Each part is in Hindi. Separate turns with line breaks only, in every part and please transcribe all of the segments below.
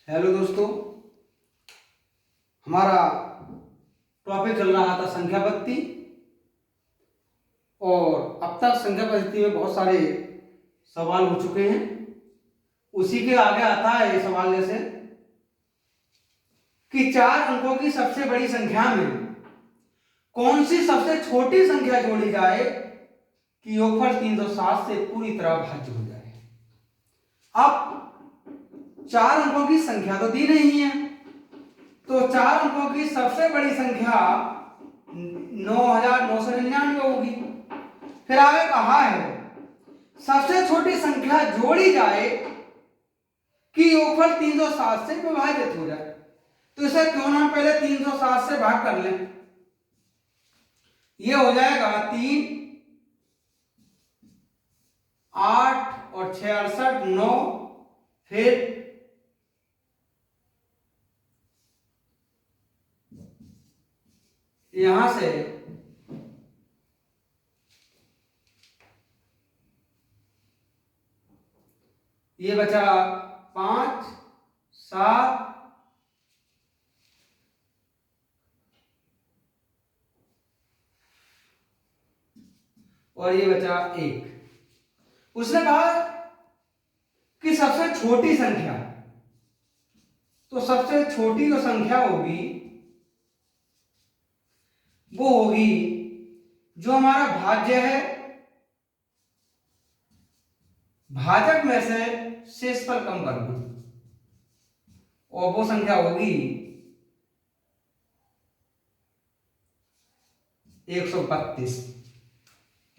हेलो दोस्तों, हमारा टॉपिक चल रहा था संख्या पद्धति। और अब तक संख्या पद्धति में बहुत सारे सवाल हो चुके हैं। उसी के आगे आता है ये सवाल जैसे कि 4 अंकों की सबसे बड़ी संख्या में कौन सी सबसे छोटी संख्या जोड़ी जाए कि योगफल 360 से पूरी तरह भाज्य हो जाए। अब 4 अंकों की संख्या तो दी नहीं है, तो 4 अंकों की सबसे बड़ी संख्या 9999 होगी। फिर आगे कहा है सबसे छोटी संख्या जोड़ी जाए कि योगफल 360 से विभाजित हो जाए। तो इसे क्यों ना पहले 360 से भाग कर लें। यह हो जाएगा 3, 8 और 6 68 9, फिर यहां से ये बचा 5 7 और ये बचा 1। उसने कहा कि सबसे छोटी संख्या, तो सबसे छोटी जो संख्या होगी वो होगी जो हमारा भाज्य है, भाजक में से शेषफल कम कर दो, और वो संख्या होगी 132।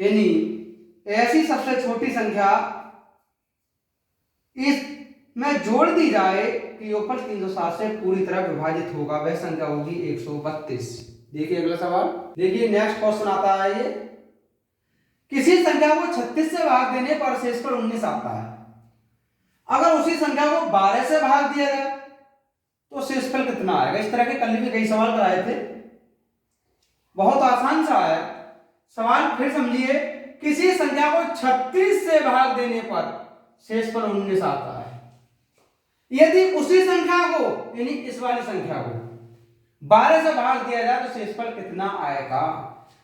यानी ऐसी सबसे छोटी संख्या इसमें जोड़ दी जाए कि योगफल 360 से पूरी तरह विभाजित होगा, वह संख्या होगी 132। देखिए अगला सवाल, देखिए नेक्स्ट क्वेश्चन आता है ये, किसी संख्या को 36 से भाग देने पर शेषफल 19 आता है। अगर उसी संख्या को 12 से भाग दिया जाए तो शेषफल कितना आएगा। इस तरह के कल भी कई सवाल कराए थे, बहुत आसान सा है सवाल। फिर समझिए, किसी संख्या को 36 से भाग देने पर शेषफल 19 आता है। यदि उसी संख्या को यानी इस वाली संख्या को 12 से भाग दिया जाए तो शेषफल कितना आएगा।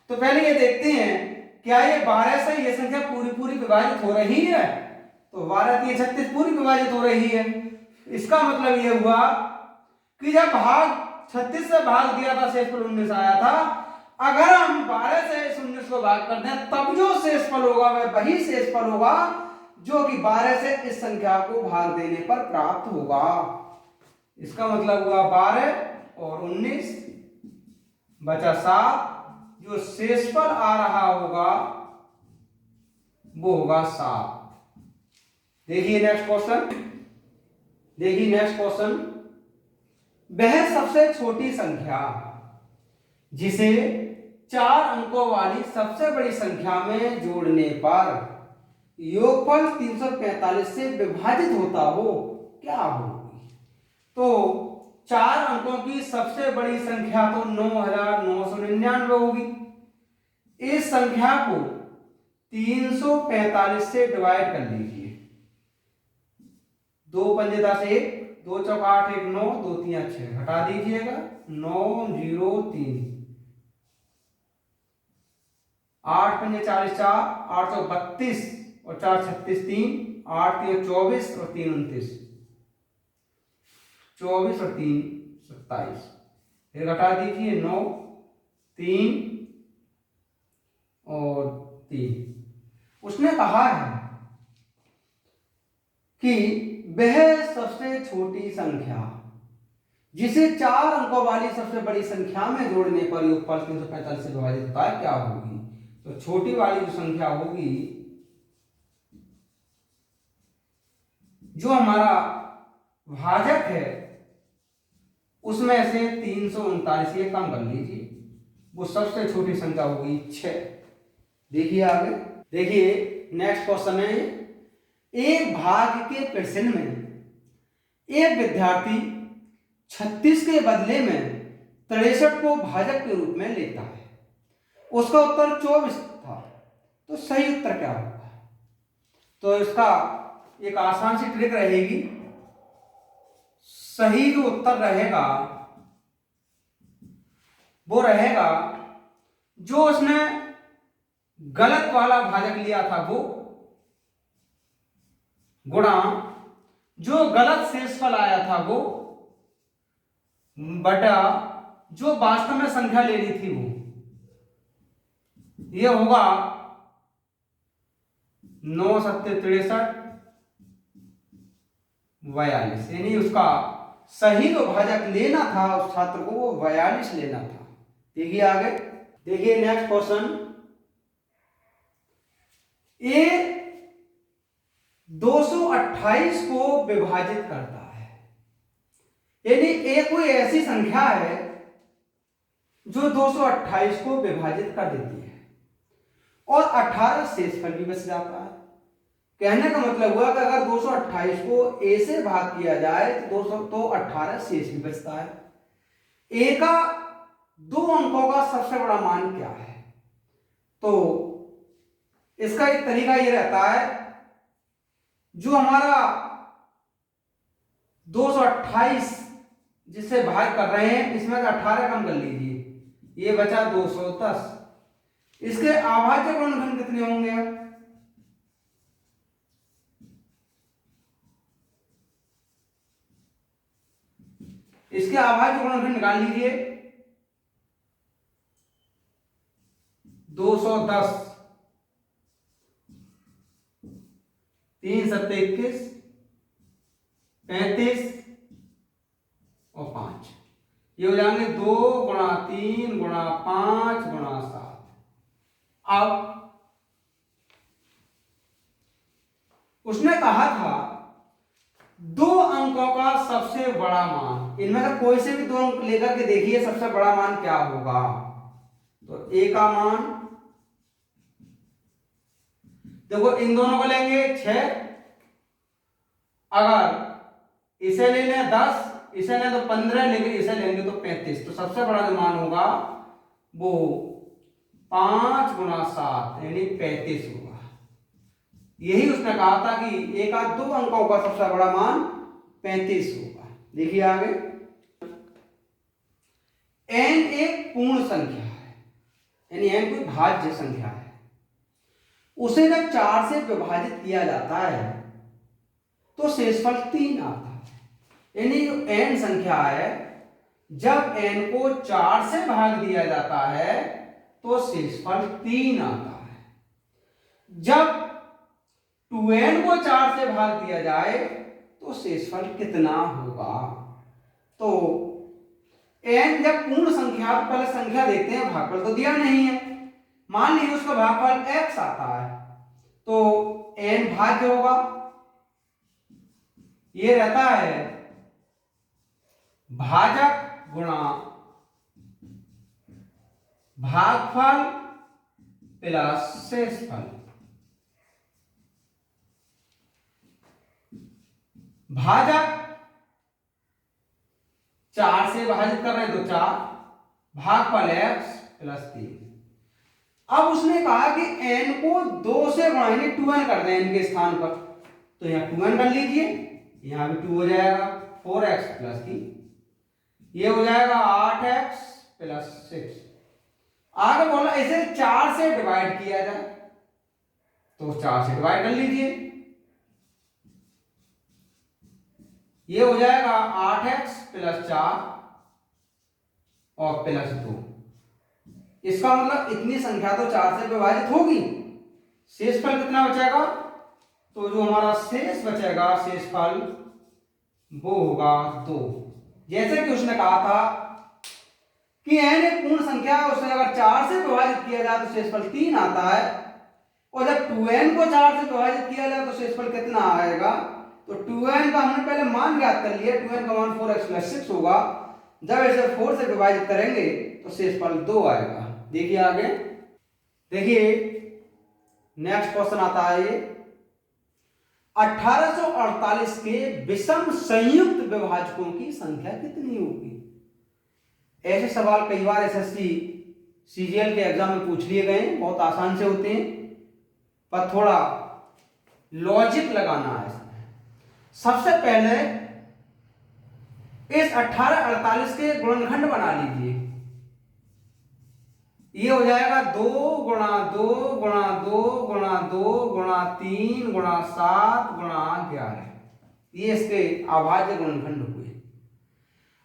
तो पहले ये देखते हैं क्या ये 12 से ये संख्या पूरी विभाजित हो रही है। तो 12 3 36 पूरी विभाजित हो रही है। इसका मतलब ये हुआ कि जब भाग 36 से भाग दिया था शेषफल 19 आया था। अगर हम 12 से इस 19 को भाग कर दें तब जो शेषफल होगा वह वही शेषफल होगा जो कि 12 से इस संख्या को भाग देने पर प्राप्त होगा। इसका मतलब हुआ 12 और 19 बचा 7, जो शेषफल आ रहा होगा वो होगा 7। देखिए नेक्स्ट क्वेश्चन, वह सबसे छोटी संख्या जिसे 4 अंकों वाली सबसे बड़ी संख्या में जोड़ने पर योगफल 345 से विभाजित होता हो क्या होगी। तो 4 अंकों की सबसे बड़ी संख्या तो 9999 होगी। इस संख्या को 345 से डिवाइड कर लीजिए। 2 पंजे 10 1, 2 चौक 8 1 9, 2 3 6 घटा दीजिएगा 9 0 3, 8 पंजे 40 4, 8 चौक 32 और 4 36 3, 8 3 24 और 3 29, 24 और 3 27। फिर घटा दीजिए 9 3 और 3। उसने कहा है कि वह सबसे छोटी संख्या जिसे 4 अंकों वाली सबसे बड़ी संख्या में जोड़ने पर योगफल 345 से विभाजित होता है क्या होगी। तो छोटी वाली जो संख्या होगी, जो हमारा भाजक है उसमें से 339 ये कम कर लीजिए, वो सबसे छोटी संख्या होगी 6। देखिए आगे, देखिए नेक्स्ट क्वेश्चन है, एक भाग के प्रश्न में एक विद्यार्थी 36 के बदले में 63 को भाजक के रूप में लेता है। उसका उत्तर 24 था, तो सही उत्तर क्या होगा। तो इसका एक आसान सी ट्रिक रहेगी, सही जो उत्तर रहेगा वो रहेगा जो उसने गलत वाला भाजक लिया था वो, गुणा जो गलत शेषफल आया था वो, बटा जो वास्तव में संख्या लेनी थी वो। ये होगा 9 सत्ते 63 42, यानी उसका सही जो भाजक लेना था उस छात्र को वो 42 लेना था। देखिए आगे, देखिए नेक्स्ट क्वेश्चन। ए 228 को विभाजित करता है, यानी ए कोई ऐसी संख्या है जो 228 को विभाजित कर देती है और 18 शेषफल भी बच जाता है। कहने का मतलब हुआ कि अगर 228 को ए से भाग किया जाए तो 18 शेष भी बचता है। ए का 2 अंकों का सबसे बड़ा मान क्या है? तो इसका एक तरीका ये रहता है, जो हमारा 228 जिससे भाग कर रहे हैं इसमें 18 कम कर लीजिए, ये बचा 210। इसके अभाज्य गुणनखंड कितने होंगे? इसके अभाज्य गुणनखंड निकाल लीजिए। 210, 3 सत्ते 21, 35 और 5, ये हो जाएंगे 2 गुणा 3 गुणा 5 गुणा 7। अब उसने कहा था 2 अंकों का सबसे बड़ा मान, इनमें से कोई से भी 2 अंक लेकर के देखिए सबसे बड़ा मान क्या होगा। तो ए का मान देखो, इन दोनों को लेंगे 6, अगर इसे ले लें 10, इसे लें तो 15, लेकिन इसे लेंगे तो 35, तो सबसे बड़ा जो मान होगा वो 5 गुणा 7 यानी 35 होगा। यही उसने कहा था कि एक आध 2 अंकों का सबसे बड़ा मान 35 होगा। देखिए आगे, n एक पूर्ण संख्या है, यानी n कोई भाज्य संख्या है, उसे जब 4 से विभाजित किया जाता है तो शेषफल 3 आता है। यानी जो n संख्या है, जब n को 4 से भाग दिया जाता है तो शेषफल 3 आता है। जब 2n को 4 से भाग दिया जाए तो शेषफल कितना होगा? तो n जब पूर्ण संख्या, तो पहले संख्या देखते हैं, भागफल तो दिया नहीं है, मान लीजिए उसका भागफल x आता है तो n भाज्य होगा, ये रहता है भाजक गुणा भागफल प्लस शेषफल। भाजक 4 से विभाजित कर रहे हैं तो 4, भागफल x प्लस 3। अब उसने कहा कि n को 2 से बढ़ाएंगे, 2n कर दें n के स्थान पर, तो यहां 2n कर लीजिए, यहां भी 2 हो जाएगा, 4x प्लस 3, ये हो जाएगा 8x प्लस 6। आगे बोला इसे 4 से डिवाइड किया जाए, तो 4 से डिवाइड कर लीजिए, ये हो जाएगा 8x प्लस 4 और प्लस 2। इसका मतलब इतनी संख्या तो 4 से विभाजित होगी, शेषफल कितना बचेगा? तो जो हमारा शेष बचेगा, शेषफल वो होगा 2। जैसे कि उसने कहा था कि n एक पूर्ण संख्या है, उसे अगर 4 से विभाजित किया जाए तो शेषफल 3 आता है, और जब 2n को 4 से विभाजित किया जाए तो शेषफल कितना आएगा? तो 2n का हमने पहले मान ज्ञात कर लिया, 2n का मान 4x प्लस 6 होगा। जब इसे 4 से विभाजित करेंगे तो शेषफल 2 आएगा। देखिए आगे, देखिए नेक्स्ट क्वेश्चन आता है ये, 1848 के विषम संयुक्त विभाजकों की संख्या कितनी होगी? ऐसे सवाल कई बार एसएससी सीजीएल के एग्जाम में पूछ लिए गए, बहुत आसान से होते हैं, पर थोड़ा लॉजिक लगाना है इसमें। सबसे पहले इस 1848 के गुणनखंड बना लीजिए। ये हो जाएगा 2 गुणा 2 गुणा 2 गुणा 2 गुणा 3 गुणा 7 गुणा 11। ये इसके अभाज्य गुणनखंड हुए।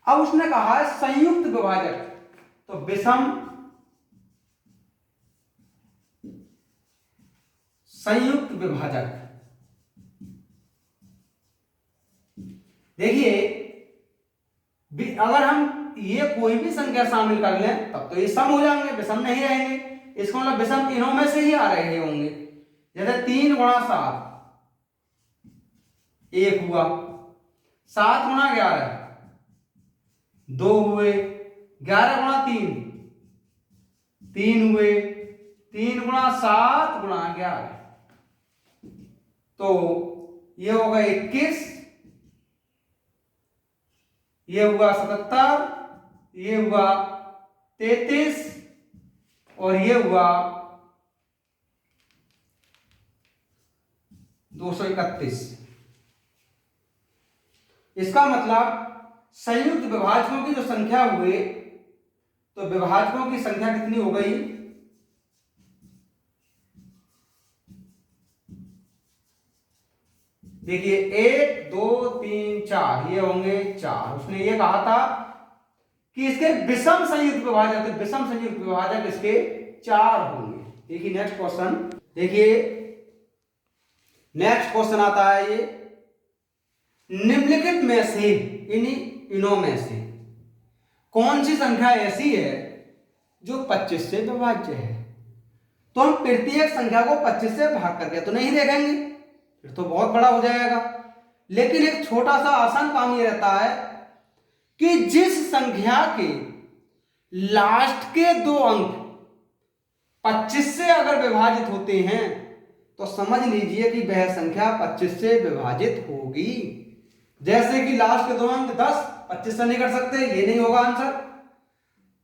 अब उसने कहा है संयुक्त विभाजक, तो विषम संयुक्त विभाजक। देखिए अगर हम ये कोई भी संख्या शामिल कर लें तब तो ये सम हो जाएंगे, विषम नहीं रहेंगे। इसका मतलब विषम इन्हों में से ही आ रहे होंगे। जैसे 3 गुणा 7 1 हुआ, 7 गुणा 11 2 हुए, 11 गुणा 3 3 हुए, 3 गुणा 7 गुणा 11, तो ये होगा 21, ये हुआ 77, ये हुआ 33 और ये हुआ 231। इसका मतलब संयुक्त विभाजकों की जो संख्या हुए, तो विभाजकों की संख्या कितनी हो गई? देखिए 1 2 3 4, ये होंगे 4। उसने ये कहा था कि इसके विषम संयुक्त विभाजक, तो विषम संयुक्त विभाजक इसके 4 होंगे। देखिए नेक्स्ट क्वेश्चन, देखिए नेक्स्ट क्वेश्चन आता है ये, निम्नलिखित में से इनों में से कौन सी संख्या ऐसी है जो 25 से विभाज्य है? तो हम प्रत्येक संख्या को 25 से भाग करके तो नहीं देखेंगे, फिर तो बहुत बड़ा हो जाएगा। लेकिन एक छोटा सा आसान काम ये रहता है कि जिस संख्या के लास्ट के 2 अंक 25 से अगर विभाजित होते हैं तो समझ लीजिए कि वह संख्या 25 से विभाजित होगी। जैसे कि लास्ट के 2 अंक 10 25 से नहीं कट सकते, ये नहीं होगा आंसर।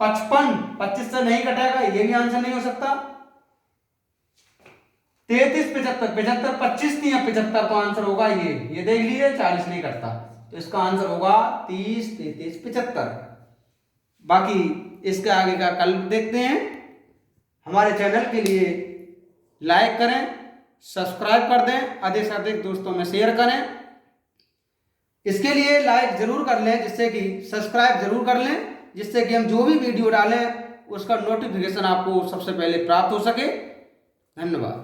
55 25 से नहीं कटेगा, ये भी आंसर नहीं हो सकता। 33 75 75 25 नहीं है 75, तो आंसर होगा ये देख लीजिए 40 नहीं कटता, तो इसका आंसर होगा 30 33 75। बाकी इसके आगे का कल देखते हैं। हमारे चैनल के लिए लाइक करें, सब्सक्राइब कर दें, अधिक से अधिक दोस्तों में शेयर करें। इसके लिए लाइक जरूर कर लें, जिससे कि सब्सक्राइब जरूर कर लें, जिससे कि हम जो भी वीडियो डालें उसका नोटिफिकेशन आपको सबसे पहले प्राप्त हो सके। धन्यवाद।